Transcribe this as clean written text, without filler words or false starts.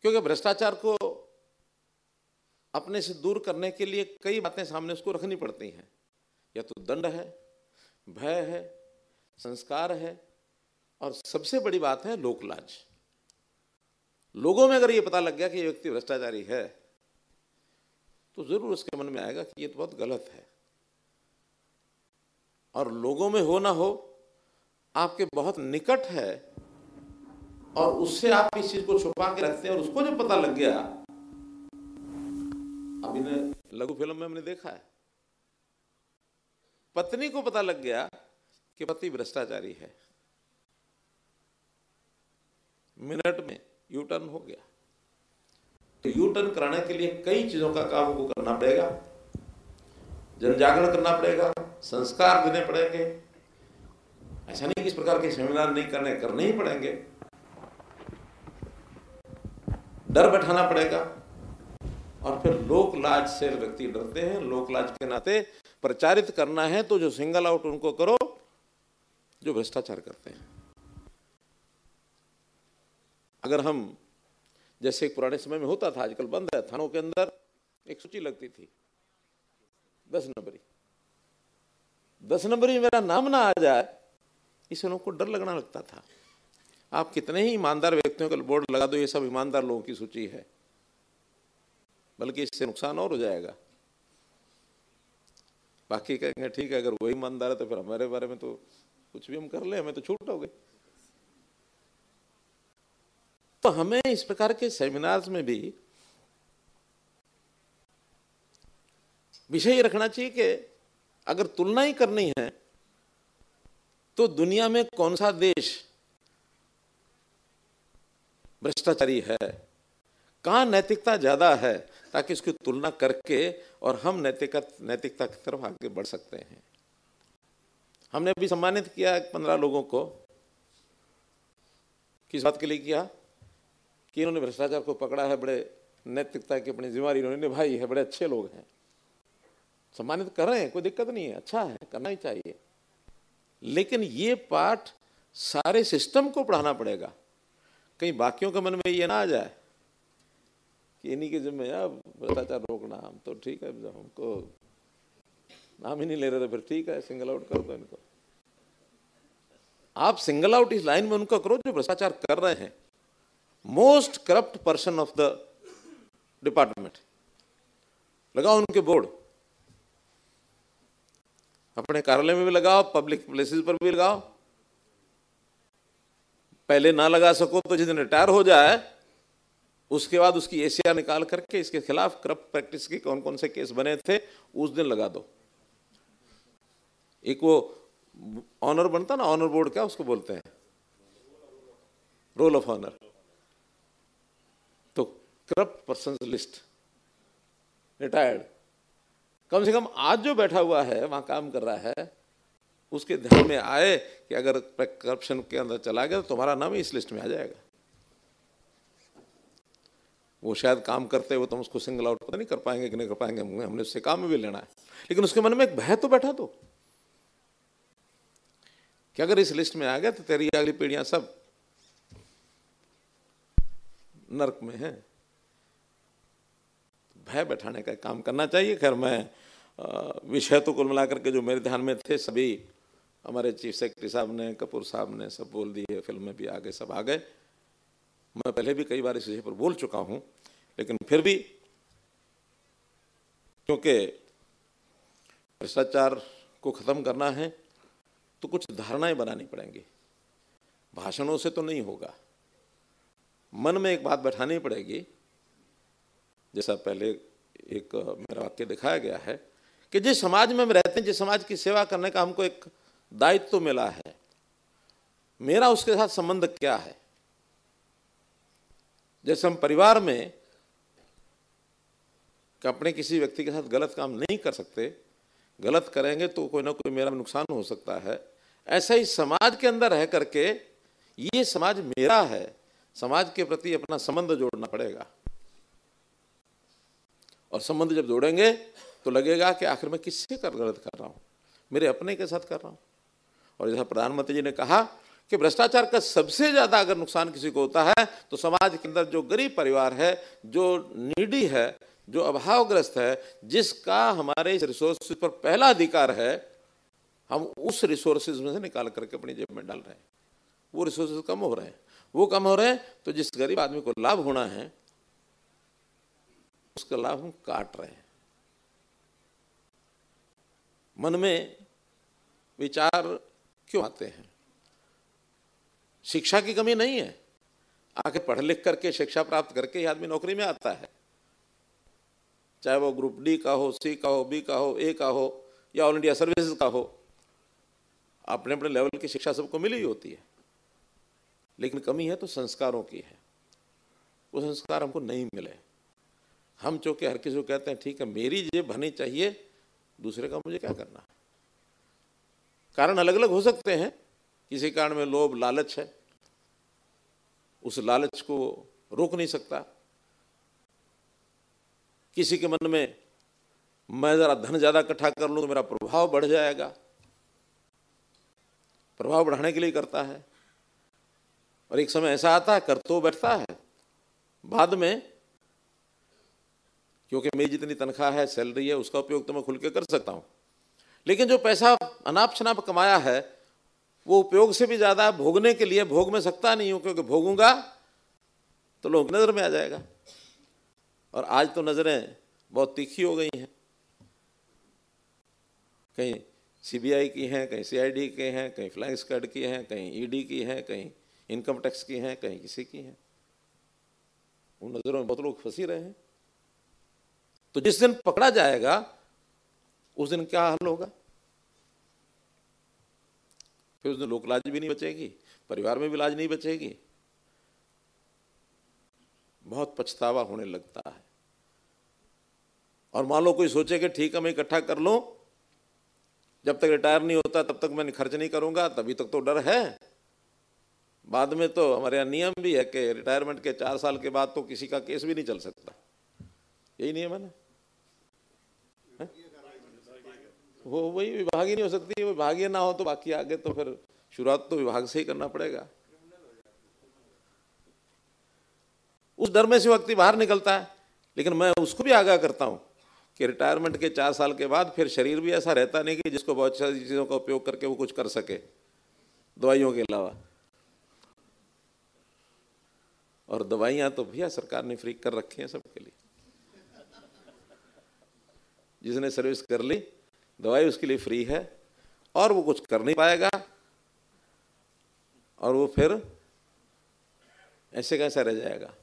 क्योंकि भ्रष्टाचार को अपने से दूर करने के लिए कई बातें सामने उसको रखनी पड़ती हैं। या तो दंड है, भय है, संस्कार है, और सबसे बड़ी बात है लोकलाज। लोगों में अगर ये पता लग गया कि ये व्यक्ति भ्रष्टाचारी है तो जरूर उसके मन में आएगा कि ये तो बहुत गलत है। और लोगों में हो ना हो, आपके बहुत निकट है और उससे आप इस चीज को छुपा के रखते हैं, और उसको जब पता लग गया, अब इन्हें लघु फिल्म में हमने देखा है, पत्नी को पता लग गया कि पति भ्रष्टाचारी है, मिनट में यू टर्न हो गया। तो यू टर्न कराने के लिए कई चीजों का काम को करना पड़ेगा, जन जागरण करना पड़ेगा, संस्कार देने पड़ेंगे। ऐसा नहीं कि इस प्रकार के सेमिनार नहीं करने ही पड़ेंगे, डर बैठाना पड़ेगा। और फिर लोक लाज से व्यक्ति डरते हैं, लोक लाज के नाते प्रचारित करना है तो जो सिंगल आउट उनको करो जो भ्रष्टाचार करते हैं। अगर हम जैसे एक पुराने समय में होता था, आजकल बंद है, थानों के अंदर एक सूची लगती थी 10 नंबरी, 10 नंबरी मेरा नाम ना आ जाए, इससे लोगों को डर लगना लगता था। आप कितने ही ईमानदार व्यक्तियों का बोर्ड लगा दो, ये सब ईमानदार लोगों की सूची है, बल्कि इससे नुकसान और हो जाएगा। बाकी कहेंगे ठीक है, अगर वही ईमानदार है तो फिर हमारे बारे में तो कुछ भी हम कर ले, हमें तो छूट हो गई। तो हमें इस प्रकार के सेमिनार्स में भी विषय रखना चाहिए कि अगर तुलना ही करनी है तो दुनिया में कौन सा देश भ्रष्टाचारी है, कहां नैतिकता ज्यादा है, ताकि उसकी तुलना करके और हम नैतिकता की तरफ आगे बढ़ सकते हैं। हमने अभी सम्मानित किया 15 लोगों को। किस बात के लिए किया? कि इन्होंने भ्रष्टाचार को पकड़ा है, बड़े नैतिकता की अपनी जिम्मेदारी इन्होंने निभाई है, बड़े अच्छे लोग हैं, सम्मानित कर रहे हैं, कोई दिक्कत नहीं है, अच्छा है, करना ही चाहिए। लेकिन ये पाठ सारे सिस्टम को पढ़ाना पड़ेगा। कहीं बाकियों के मन में ये ना आ जाए कि इन्हीं के जिम्मे भ्रष्टाचार रोकना, हम तो ठीक है, जब हमको नाम ही नहीं ले रहे तो फिर ठीक है, सिंगल आउट कर दो इनको। आप सिंगल आउट इस लाइन में उनको करो जो भ्रष्टाचार कर रहे हैं, most corrupt person of the department, लगाओ उनके बोर्ड, अपने कार्यालय में भी लगाओ, पब्लिक प्लेसेस पर भी लगाओ। पहले ना लगा सको तो जिस दिन रिटायर हो जाए उसके बाद उसकी एसीआर निकाल करके इसके खिलाफ करप्ट प्रैक्टिस के कौन कौन से केस बने थे उस दिन लगा दो। एक वो ऑनर बनता ना, ऑनर बोर्ड, क्या उसको बोलते हैं, रोल ऑफ ऑनर। तो करप्ट पर्सन लिस्ट, रिटायर्ड, कम से कम आज जो बैठा हुआ है वहां काम कर रहा है, उसके ध्यान में आए कि अगर करप्शन के अंदर चला गया तो तुम्हारा नाम इस लिस्ट में आ जाएगा। वो शायद काम करते हुए तुम उसको सिंगल आउट पता नहीं कर पाएंगे कि नहीं कर पाएंगे, हमने उससे काम में भी लेना है, लेकिन उसके मन में एक भय तो बैठा दो कि अगर इस लिस्ट में आ गया तो तेरी अगली पीढ़ियां सब नरक में है। भय बैठाने का काम करना चाहिए। खैर, मैं विषय तो कुल मिलाकर के जो मेरे ध्यान में थे सभी हमारे चीफ सेक्रेटरी साहब ने, कपूर साहब ने सब बोल दिए, फिल्म में भी आ गए, सब आ गए। मैं पहले भी कई बार इस विषय पर बोल चुका हूं, लेकिन फिर भी क्योंकि भ्रष्टाचार को खत्म करना है तो कुछ धारणाएं बनानी पड़ेंगी, भाषणों से तो नहीं होगा, मन में एक बात बैठानी पड़ेगी। जैसा पहले एक मेरा वाक्य दिखाया गया है कि जिस समाज में हम रहते हैं, जिस समाज की सेवा करने का हमको एक दायित्व तो मिला है, मेरा उसके साथ संबंध क्या है। जैसे हम परिवार में अपने किसी व्यक्ति के साथ गलत काम नहीं कर सकते, गलत करेंगे तो कोई ना कोई मेरा नुकसान हो सकता है, ऐसा ही समाज के अंदर रह करके ये समाज मेरा है, समाज के प्रति अपना संबंध जोड़ना पड़ेगा। और संबंध जब जोड़ेंगे तो लगेगा कि आखिर मैं किससे गलत कर रहा हूं, मेरे अपने के साथ कर रहा हूं। और जैसा प्रधानमंत्री जी ने कहा कि भ्रष्टाचार का सबसे ज्यादा अगर नुकसान किसी को होता है तो समाज के अंदर जो गरीब परिवार है, जो नीडी है, जो अभावग्रस्त है, जिसका हमारे इस रिसोर्सेज पर पहला अधिकार है, हम उस रिसोर्सेज में से निकाल करके अपनी जेब में डाल रहे हैं। वो रिसोर्सेज कम हो रहे हैं, वो कम हो रहे हैं, तो जिस गरीब आदमी को लाभ होना है उसका लाभ हम काट रहे हैं। मन में विचार क्यों आते हैं? शिक्षा की कमी नहीं है, आखिर पढ़ लिख करके शिक्षा प्राप्त करके ही आदमी नौकरी में आता है, चाहे वो ग्रुप डी का हो, सी का हो, बी का हो, ए का हो या ऑल इंडिया सर्विसेज का हो। अपने अपने लेवल की शिक्षा सबको मिली होती है, लेकिन कमी है तो संस्कारों की है। वो संस्कार हमको नहीं मिले। हम चूंकि हर किसी को कहते हैं ठीक है मेरी जेब भरनी चाहिए, दूसरे का मुझे क्या करना। कारण अलग अलग हो सकते हैं। किसी कारण में लोभ लालच है, उस लालच को रोक नहीं सकता। किसी के मन में मैं जरा धन ज्यादा इकट्ठा कर लूं तो मेरा प्रभाव बढ़ जाएगा, प्रभाव बढ़ाने के लिए करता है। और एक समय ऐसा आता है कर तो बैठता है, बाद में क्योंकि मेरी जितनी तनख्वाह है, सैलरी है, उसका उपयोग तो मैं खुल के कर सकता हूं, लेकिन जो पैसा अनाप शनाप कमाया है वो उपयोग से भी ज्यादा भोगने के लिए भोग में सकता नहीं हूं, क्योंकि भोगूंगा तो लोग नजर में आ जाएगा। और आज तो नजरें बहुत तीखी हो गई हैं, कहीं सीबीआई की हैं, कहीं सीआईडी के हैं, कहीं फ्लाइंग स्क्वाड की हैं, कहीं ईडी की हैं, कहीं इनकम टैक्स की हैं, कहीं किसी की हैं। उन नजरों में बहुत लोग फंसी रहे हैं। तो जिस दिन पकड़ा जाएगा उस दिन क्या हाल होगा? फिर उस दिन लोक लाज भी नहीं बचेगी, परिवार में भी लाज नहीं बचेगी। बहुत पछतावा होने लगता है। और मान लो कोई सोचे कि ठीक है मैं इकट्ठा कर लूं, जब तक रिटायर नहीं होता तब तक मैं खर्च नहीं करूंगा, तभी तक तो डर है। बाद में तो हमारे यहाँ नियम भी है कि रिटायरमेंट के 4 साल के बाद तो किसी का केस भी नहीं चल सकता। यही नियम है ना? वो वही विभागीय नहीं हो सकती। विभागीय ना हो तो बाकी आगे तो फिर शुरुआत तो विभाग से ही करना पड़ेगा। उस डर में से व्यक्ति बाहर निकलता है। लेकिन मैं उसको भी आगाह करता हूं कि रिटायरमेंट के 4 साल के बाद फिर शरीर भी ऐसा रहता नहीं कि जिसको बहुत सारी चीजों का उपयोग करके वो कुछ कर सके दवाइयों के अलावा। और दवाइयां तो भैया सरकार ने फ्री कर रखी हैं सबके लिए। जिसने सर्विस कर ली दवाई उसके लिए फ्री है, और वो कुछ कर नहीं पाएगा और वो फिर ऐसे कैसा रह जाएगा।